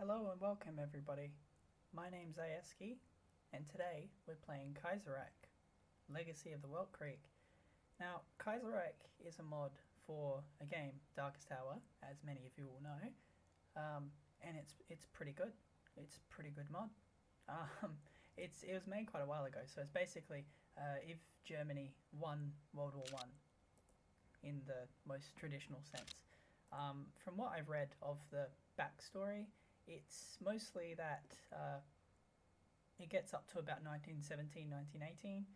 Hello and welcome everybody. My name's Aaescii, and today we're playing Kaiserreich, Legacy of the Welt Creek. Now, Kaiserreich is a mod for a game, Darkest Hour, as many of you will know, and it's pretty good. It's a pretty good mod. It was made quite a while ago, so it's basically if Germany won World War One in the most traditional sense. From what I've read of the backstory, it's mostly that it gets up to about 1917, 1918,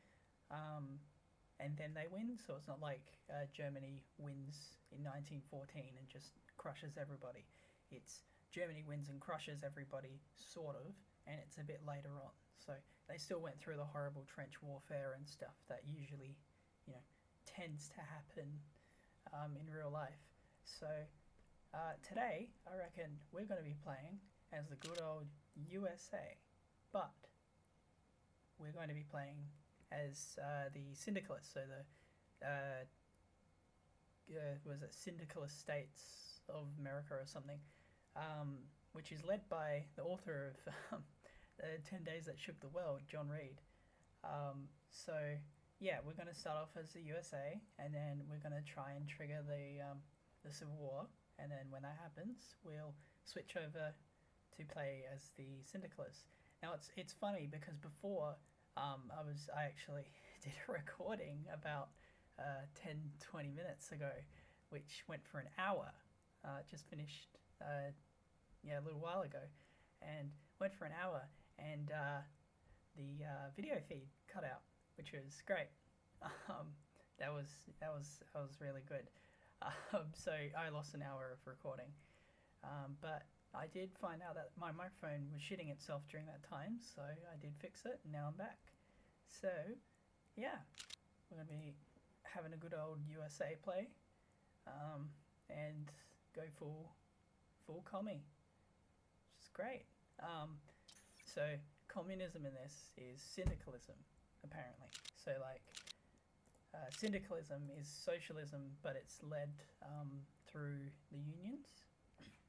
and then they win. So it's not like Germany wins in 1914 and just crushes everybody. It's Germany wins and crushes everybody, sort of, and it's a bit later on. So they still went through the horrible trench warfare and stuff that usually, tends to happen in real life. So today, I reckon we're going to be playing as the good old USA, but we're going to be playing as the Syndicalists, so the was it Syndicalist States of America or something, which is led by the author of 10 Days That Shook the World, John Reed. So yeah, we're going to start off as the USA, and then we're going to try and trigger the Civil War, and then when that happens, we'll switch over to play as the Syndicalists. Now it's funny because before I actually did a recording about 10-20 minutes ago, which went for an hour. Just finished a little while ago, and went for an hour, and the video feed cut out, which was great. That was really good. So I lost an hour of recording, but I did find out that my microphone was shitting itself during that time, so I did fix it, and now I'm back. So yeah, we're going to be having a good old USA play, and go full commie, which is great. So communism in this is syndicalism, apparently. So syndicalism is socialism, but it's led through the unions,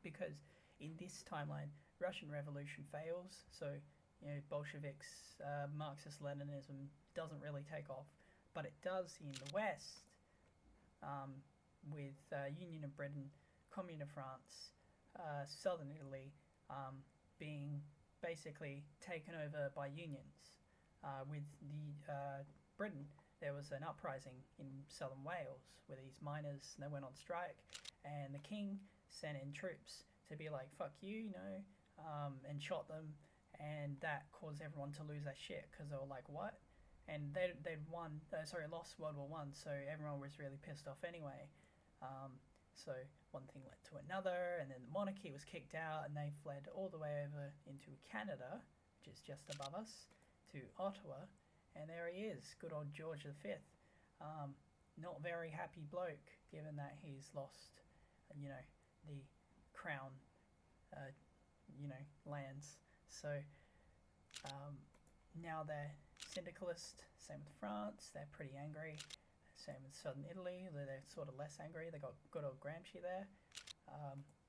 because in this timeline, Russian Revolution fails, so Bolsheviks, Marxist-Leninism doesn't really take off, but it does in the West, with Union of Britain, Commune of France, Southern Italy being basically taken over by unions. With the Britain, there was an uprising in southern Wales where these miners, they went on strike, and the king sent in troops to be like, fuck you, and shot them, and that caused everyone to lose their shit, because they were like, what? And they'd lost World War One, so everyone was really pissed off anyway. So one thing led to another, and then the monarchy was kicked out, and they fled all the way over into Canada, which is just above us, to Ottawa, and there he is, good old George V. Not very happy bloke, given that he's lost, the crown, lands. So now they're syndicalist. Same with France, they're pretty angry. Same with southern Italy, they're sort of less angry. They got good old Gramsci there.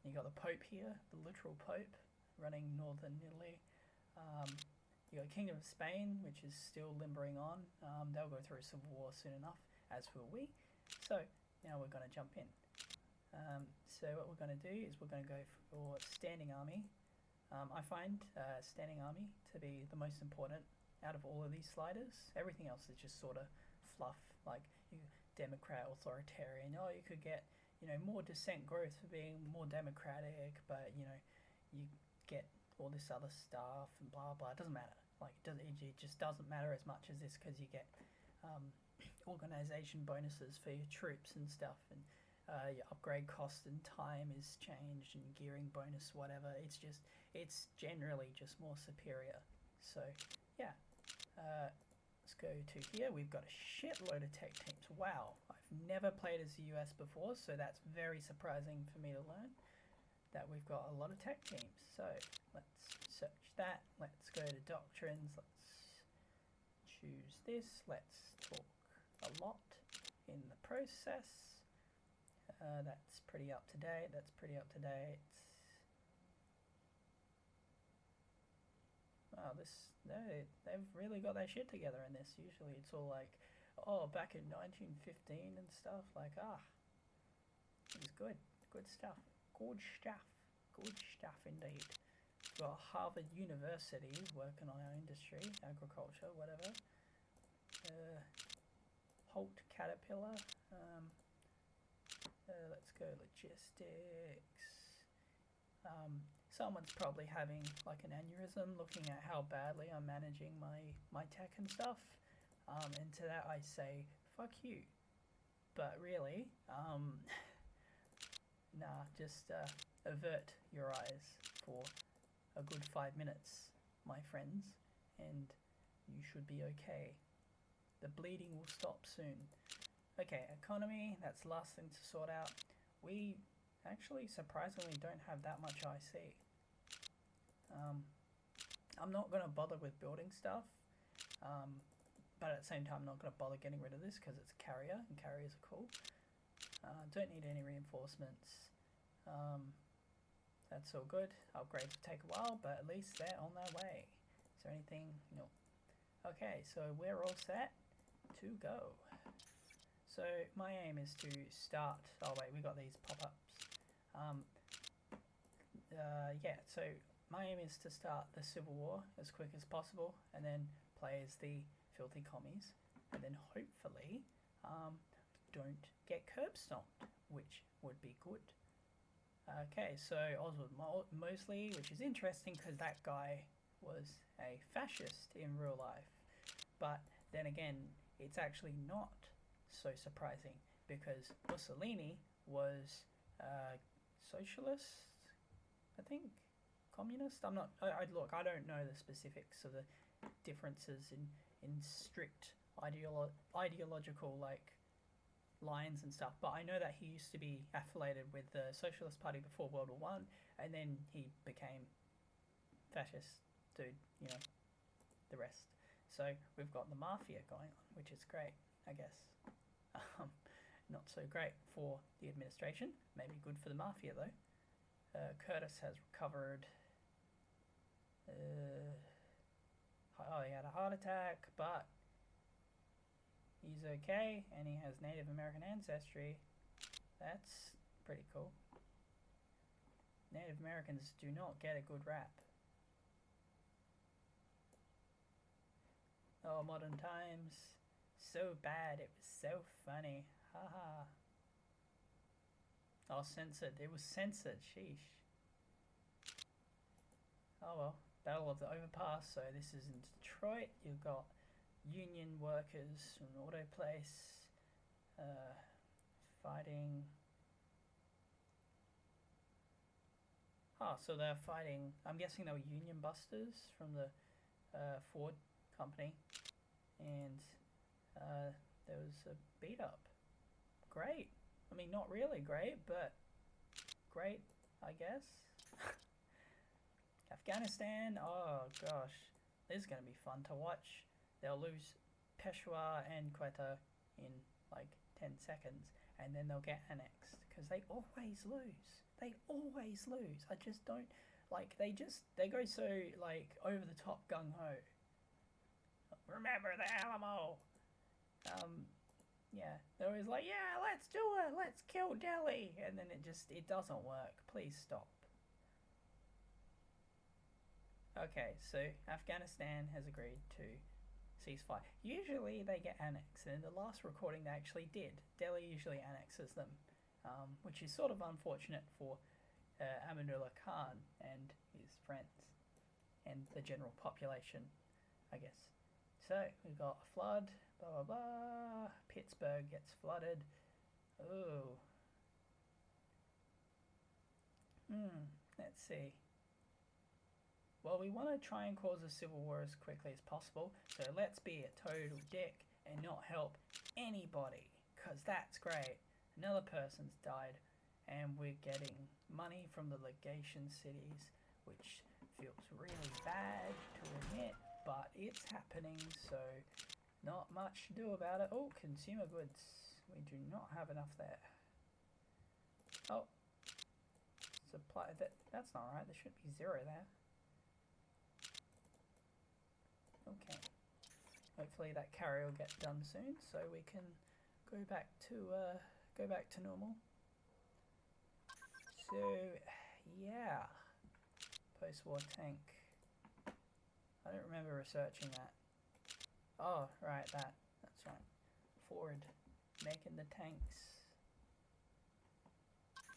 You got the Pope here, the literal Pope, running northern Italy. You got Kingdom of Spain, which is still limbering on. They'll go through a civil war soon enough, as will we. So now we're going to jump in. So what we're going to do is we're going to go for standing army. I find standing army to be the most important out of all of these sliders. Everything else is just sort of fluff, like Democrat, authoritarian. Oh, you could get more dissent growth for being more democratic, but you get all this other stuff and blah blah. It doesn't matter. It just doesn't matter as much as this, because you get organization bonuses for your troops and stuff, and your upgrade cost and time is changed, and gearing bonus, whatever. It's generally just more superior. So yeah, let's go to here. We've got a shitload of tech teams. Wow, I've never played as the US before, so that's very surprising for me to learn that we've got a lot of tech teams. So let's search that. Let's go to doctrines. Let's choose this. Let's talk a lot in the process. That's pretty up to date. wow, they've really got their shit together in this. Usually it's all like, oh, back in 1915 and stuff. Like, it's good. Good stuff. Good stuff. Good stuff indeed. We've got Harvard University working on our industry, agriculture, whatever. Holt Caterpillar. Let's go logistics. Someone's probably having like an aneurysm looking at how badly I'm managing my tech and stuff. And to that I say, fuck you. But really, nah, just avert your eyes for a good 5 minutes, my friends, and you should be okay. The bleeding will stop soon. Okay, economy, that's the last thing to sort out. We actually surprisingly don't have that much IC. I'm not going to bother with building stuff, but at the same time I'm not going to bother getting rid of this because it's a carrier, and carriers are cool. Don't need any reinforcements. That's all good. Upgrades will take a while, but at least they're on their way. Is there anything? No. Okay, so we're all set to go. So my aim is to start. Oh wait, we got these pop-ups. Yeah. So my aim is to start the Civil War as quick as possible, and then play as the filthy commies, and then hopefully don't get curb stomped, which would be good. Okay, so Oswald Mosley, which is interesting because that guy was a fascist in real life. But then again, it's actually not so surprising because Mussolini was socialist, I think, communist. I'm not. Look, I don't know the specifics of the differences in strict ideological like lines and stuff, but I know that he used to be affiliated with the Socialist Party before World War One, and then he became fascist dude, the rest. So we've got the mafia going on, which is great, I guess. Not so great for the administration, maybe good for the mafia though. Curtis has recovered. He had a heart attack, but he's okay, and he has Native American ancestry. That's pretty cool. Native Americans do not get a good rap. Oh, modern times. So bad, it was so funny. Haha. Oh, censored. It was censored, sheesh. Oh well. Battle of the Overpass, so this is in Detroit. You've got union workers from an auto place fighting. So they're fighting. I'm guessing they were union busters from the Ford company, and there was a beat up. Great. I mean, not really great, but great, I guess. Afghanistan. Oh gosh, this is gonna be fun to watch. They'll lose Peshawar and Quetta in like 10 seconds, and then they'll get annexed because they always lose. They always lose. I just don't like. They go so like over the top gung ho. Remember the Alamo. Yeah, they're always like, yeah, let's do it. Let's kill Delhi, and then it doesn't work. Please stop. Okay, so Afghanistan has agreed to ceasefire. Usually they get annexed, and in the last recording they actually did. Delhi usually annexes them, which is sort of unfortunate for Amanullah Khan and his friends and the general population, I guess. So we've got a flood, blah blah blah. Pittsburgh gets flooded. Oh. Let's see. Well, we want to try and cause a civil war as quickly as possible, so let's be a total dick and not help anybody, because that's great. Another person's died, and we're getting money from the legation cities, which feels really bad to admit, but it's happening, so not much to do about it. Oh, consumer goods. We do not have enough there. Oh. Supply. That's not right. There should be 0 there. Okay. Hopefully that carry will get done soon, so we can go back to normal. So, yeah, post-war tank. I don't remember researching that. Oh, right, that's right. Forward, making the tanks.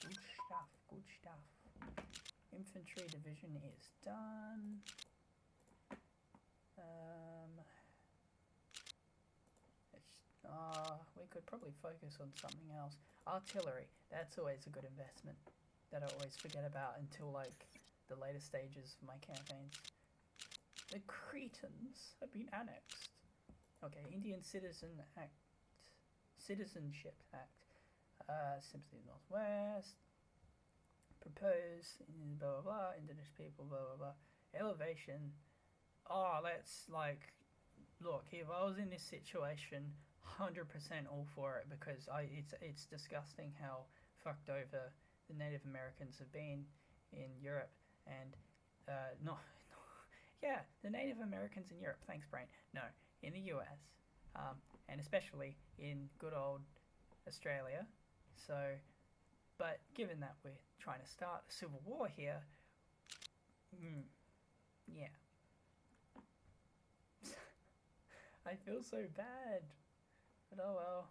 Good stuff, good stuff. Infantry division is done. We could probably focus on something else. Artillery, that's always a good investment that I always forget about until like the later stages of my campaigns. The Cretans have been annexed. Okay, Indian Citizenship Act, Sympathy Northwest, propose, blah blah blah, indigenous people, blah blah blah, elevation. Oh, let's like, look, if I was in this situation, 100% all for it, because it's disgusting how fucked over the Native Americans have been in Europe, and the Native Americans in Europe. Thanks, brain. No, in the US, and especially in good old Australia. So, but given that we're trying to start a civil war here, yeah. I feel so bad. But oh well.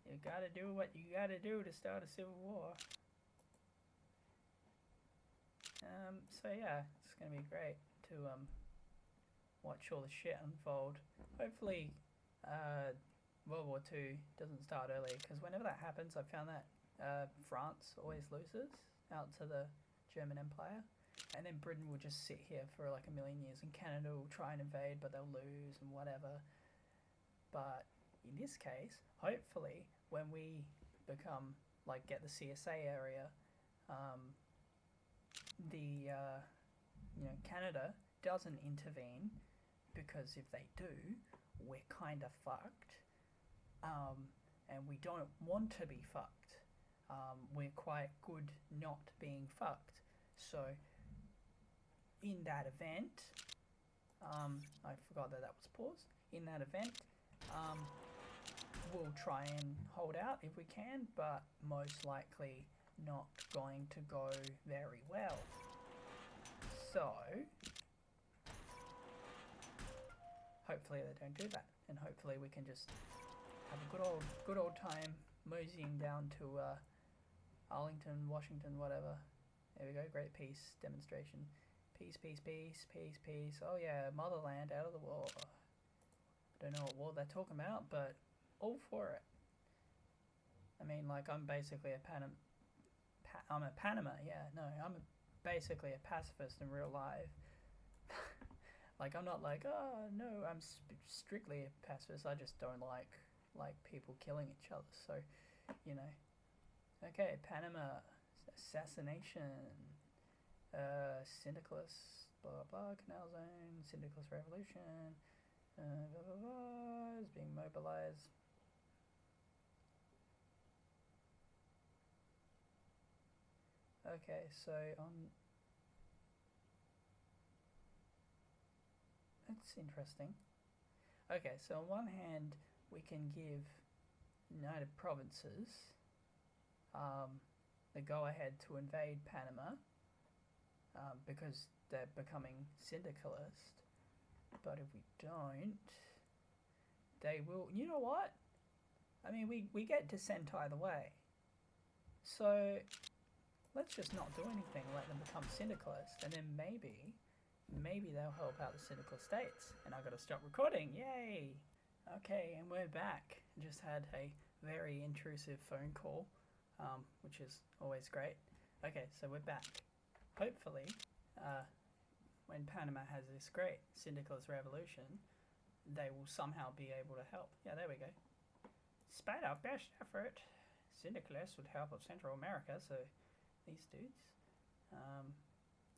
You gotta do what you gotta do to start a civil war. So yeah, it's gonna be great to watch all the shit unfold. Hopefully, World War II doesn't start early, because whenever that happens, I've found that France always loses out to the German Empire. And then Britain will just sit here for like a million years, and Canada will try and invade, but they'll lose and whatever. But in this case, hopefully, when we become, like, get the C.S.A. area, Canada doesn't intervene, because if they do, we're kind of fucked. And we don't want to be fucked. We're quite good not being fucked. So, in that event, I forgot that was paused. In that event, we'll try and hold out if we can, but most likely not going to go very well. So, hopefully they don't do that, and hopefully we can just have a good old time moseying down to Arlington, Washington, whatever. There we go, great peace demonstration. Peace, peace, peace, peace, peace. Oh yeah, motherland out of the war. I don't know what war they're talking about, but all for it. I mean, like, I'm basically I'm a Panama, yeah, no, I'm basically a pacifist in real life. Like, I'm not like, oh, no, I'm strictly a pacifist. I just don't like people killing each other, so, you know. Okay, Panama, assassination. Syndicalist, blah blah blah, Canal Zone, Syndicalist Revolution, blah blah blah, is being mobilized. Okay, so that's interesting. Okay, so on one hand, we can give United Provinces the go-ahead to invade Panama, because they're becoming syndicalist. But if we don't, they will. You know what? I mean, we get dissent either way. So let's just not do anything. Let them become syndicalist, and then maybe they'll help out the syndical states. And I've got to stop recording. Yay! Okay, and we're back. Just had a very intrusive phone call, which is always great. Okay, so we're back. Hopefully, when Panama has this great syndicalist revolution, they will somehow be able to help. Yeah, there we go. Despite our best effort, syndicalists would help of Central America, so these dudes,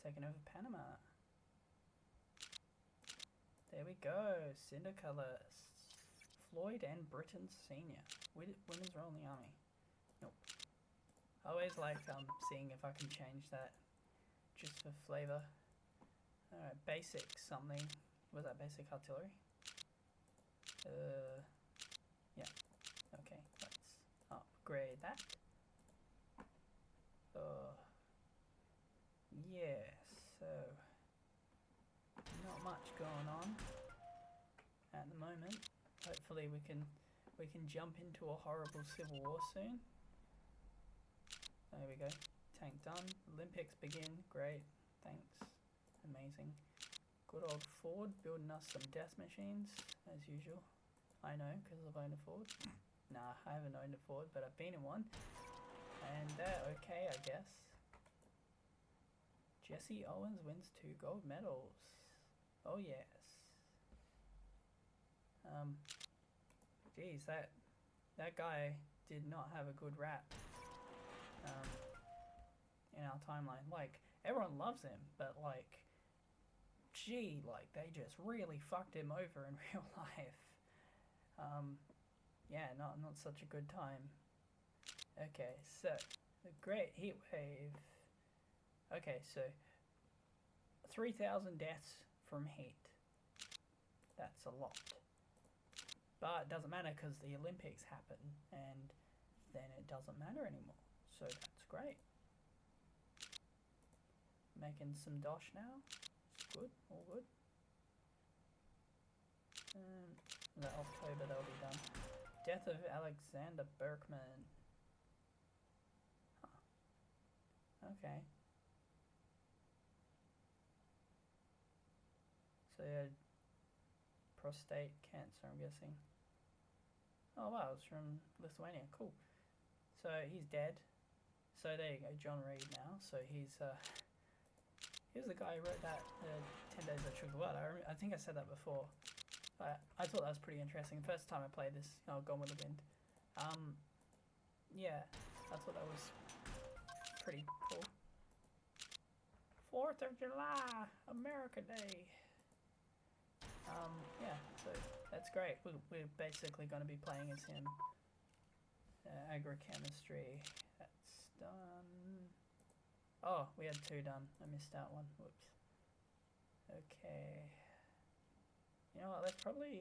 taking over Panama. There we go, syndicalists. Floyd and Britton Sr. Women's role in the army. Nope. I always like seeing if I can change that, just for flavour. Alright, basic something. Was that basic artillery? Yeah. Okay, let's upgrade that. Yeah, so not much going on at the moment. Hopefully we can jump into a horrible civil war soon. There we go. Tank done. Olympics begin. Great. Thanks. Amazing. Good old Ford building us some death machines as usual. I know because I've owned a Ford. Nah, I haven't owned a Ford, but I've been in one. And they're okay, I guess. Jesse Owens wins 2 gold medals. Oh yes. Geez, that guy did not have a good rap in our timeline. Like, everyone loves him, but like, gee, like they just really fucked him over in real life. Yeah, not such a good time. Okay, so the Great Heat Wave. Okay, so 3,000 deaths from heat. That's a lot. But it doesn't matter because the Olympics happen and then it doesn't matter anymore. So that's great. Making some dosh now. Good, all good. That October that'll be done. Death of Alexander Berkman. Huh. Okay. So yeah, prostate cancer, I'm guessing. Oh wow, it's from Lithuania. Cool. So he's dead. So there you go, John Reed now. So he was the guy who wrote that 10 Days That Shook the World. I think I said that before. I thought that was pretty interesting. The first time I played this, Gone with the Wind. Yeah, I thought that was pretty cool. 4th of July, America Day. Yeah, so that's great. We're basically going to be playing as him. Agrochemistry, that's done. Oh, we had 2 done. I missed out one. Whoops. Okay. You know what?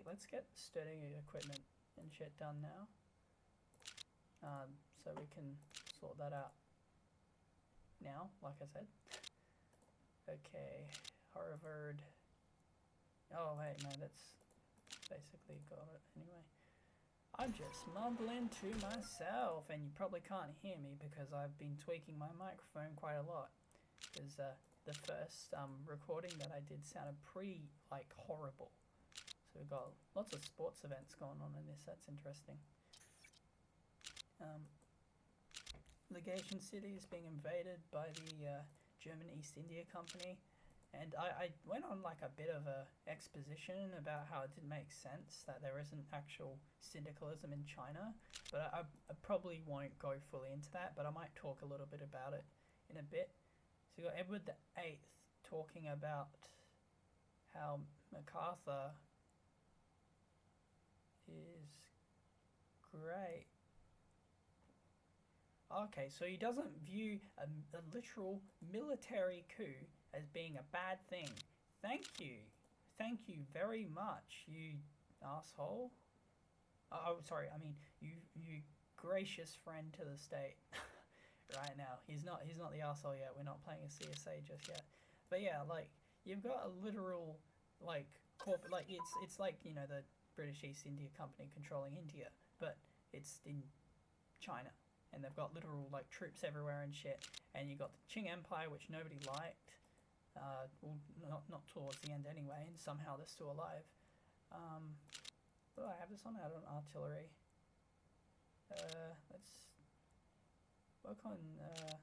Let's get studying equipment and shit done now. So we can sort that out now, like I said. Okay, Harvard. Oh wait, no, that's basically got it anyway. I'm just mumbling to myself, and you probably can't hear me because I've been tweaking my microphone quite a lot. Because the first recording that I did sounded pretty horrible. So we've got lots of sports events going on in this. That's interesting. Legation City is being invaded by the German East India Company. And I went on a bit of a exposition about how it didn't make sense that there isn't actual syndicalism in China, but I probably won't go fully into that, but I might talk a little bit about it in a bit. So you got Edward VIII talking about how MacArthur is great. Okay, so he doesn't view a literal military coup as being a bad thing. Thank you. Thank you very much, you asshole. Oh, sorry, I mean, you gracious friend to the state. Right now. He's not the asshole yet. We're not playing a C.S.A. just yet. But yeah, you've got a literal, corporate, it's like, the British East India Company controlling India, but it's in China. And they've got literal troops everywhere and shit. And you got the Qing Empire, which nobody liked. Well, not towards the end anyway. And somehow they're still alive. What do I have this on? I have on artillery. Let's work on.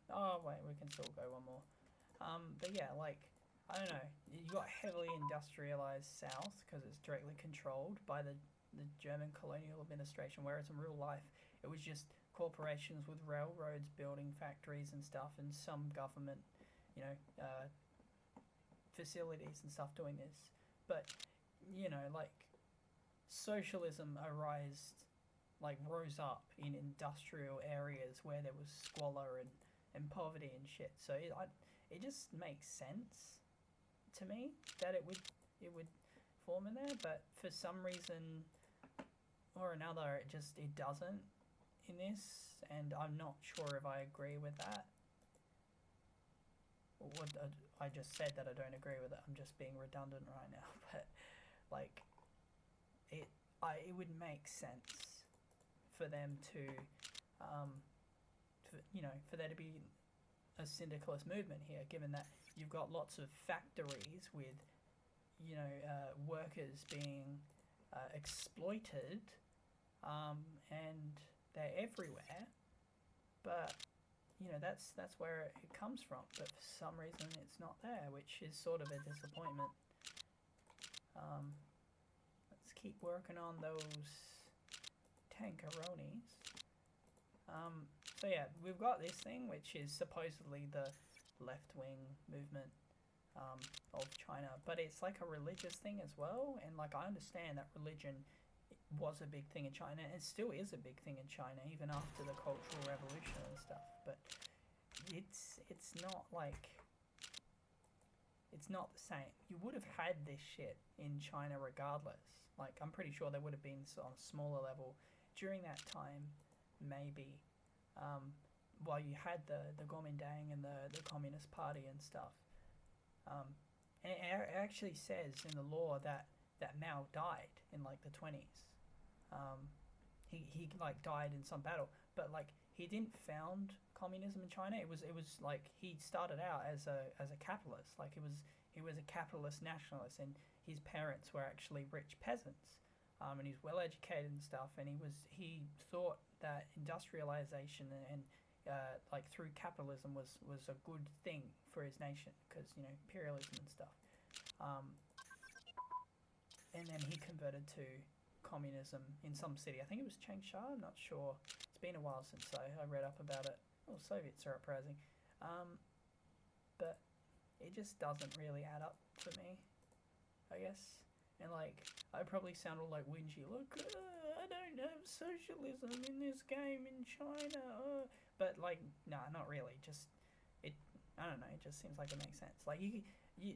Oh wait, we can still go one more. But yeah, I don't know. You got heavily industrialized South because it's directly controlled by the German colonial administration, whereas in real life it was just corporations with railroads building factories and stuff, and some government, facilities and stuff doing this. But socialism rose up in industrial areas where there was squalor and poverty and shit. So it just makes sense to me that it would form in there, but for some reason or another, it doesn't in this, and I'm not sure if I agree with that. What I just said that I don't agree with it. I'm just being redundant right now, but like it would make sense for them to, for there to be a syndicalist movement here, given that you've got lots of factories with, workers being exploited, and they're everywhere. But that's where it comes from. But for some reason, it's not there, which is sort of a disappointment. Let's keep working on those tankeronis. So yeah, we've got this thing, which is supposedly the left-wing movement of China, but it's like a religious thing as well. And like I understand that religion was a big thing in China, and still is a big thing in China, even after the Cultural Revolution and stuff. But it's not like, it's not the same. You would have had this shit in China regardless. Like I'm pretty sure there would have been on a smaller level during that time, maybe. While you had the Kuomintang and the Communist Party and stuff. And it actually says in the law that Mao died in like the 20s. He like died in some battle, but like he didn't found communism in China. It was like he started out as a capitalist. Like he was a capitalist nationalist, and his parents were actually rich peasants. And he's well educated and stuff, and he thought that industrialization and like through capitalism was a good thing for his nation, because imperialism and stuff. And then he converted to communism in some city. I think it was Changsha. I'm not sure. It's been a while since I read up about it. Oh, Soviets are uprising. But it just doesn't really add up for me, I guess. And like, I probably sound all like whingy, like, I don't have socialism in this game in China. But like, nah, not really. I don't know. It just seems like it makes sense. Like the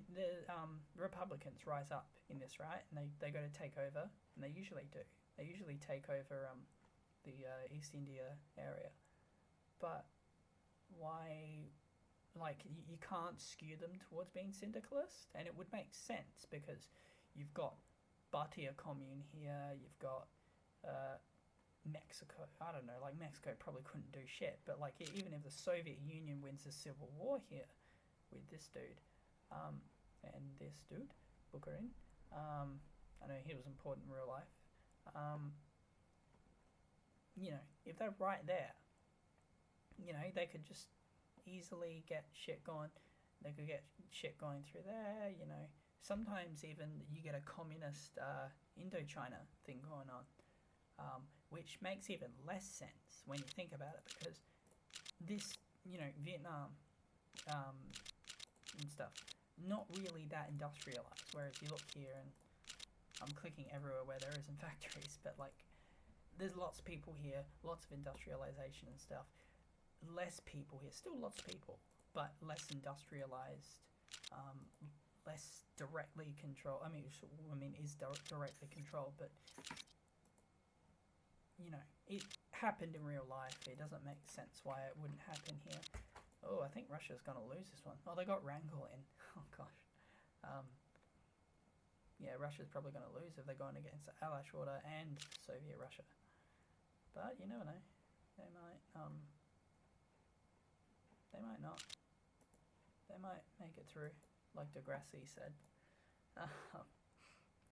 Republicans rise up in this, right? And they go to take over, and they usually do. They usually take over the East India area. But why? Like you can't skew them towards being syndicalist, and it would make sense because you've got Bhatia commune here. You've got Mexico. I don't know. Like Mexico probably couldn't do shit, but like even if the Soviet Union wins the civil war here with this dude, and this dude Bukharin, I know he was important in real life. If they're right there, they could just easily get shit going. They could get shit going through there. Sometimes even you get a communist Indochina thing going on. Which makes even less sense when you think about it, because this, Vietnam and stuff, not really that industrialized. Whereas you look here, and I'm clicking everywhere where there isn't factories, but like, there's lots of people here, lots of industrialization and stuff. Less people here, still lots of people, but less industrialized, less directly controlled. Is directly controlled, but it happened in real life. It doesn't make sense why it wouldn't happen here. Oh, I think Russia's going to lose this one. Oh, they got Wrangel in. Oh, gosh. Yeah, Russia's probably going to lose if they're going against Alashorda and Soviet Russia. But you never know. They might not. They might make it through, like Degrassi said.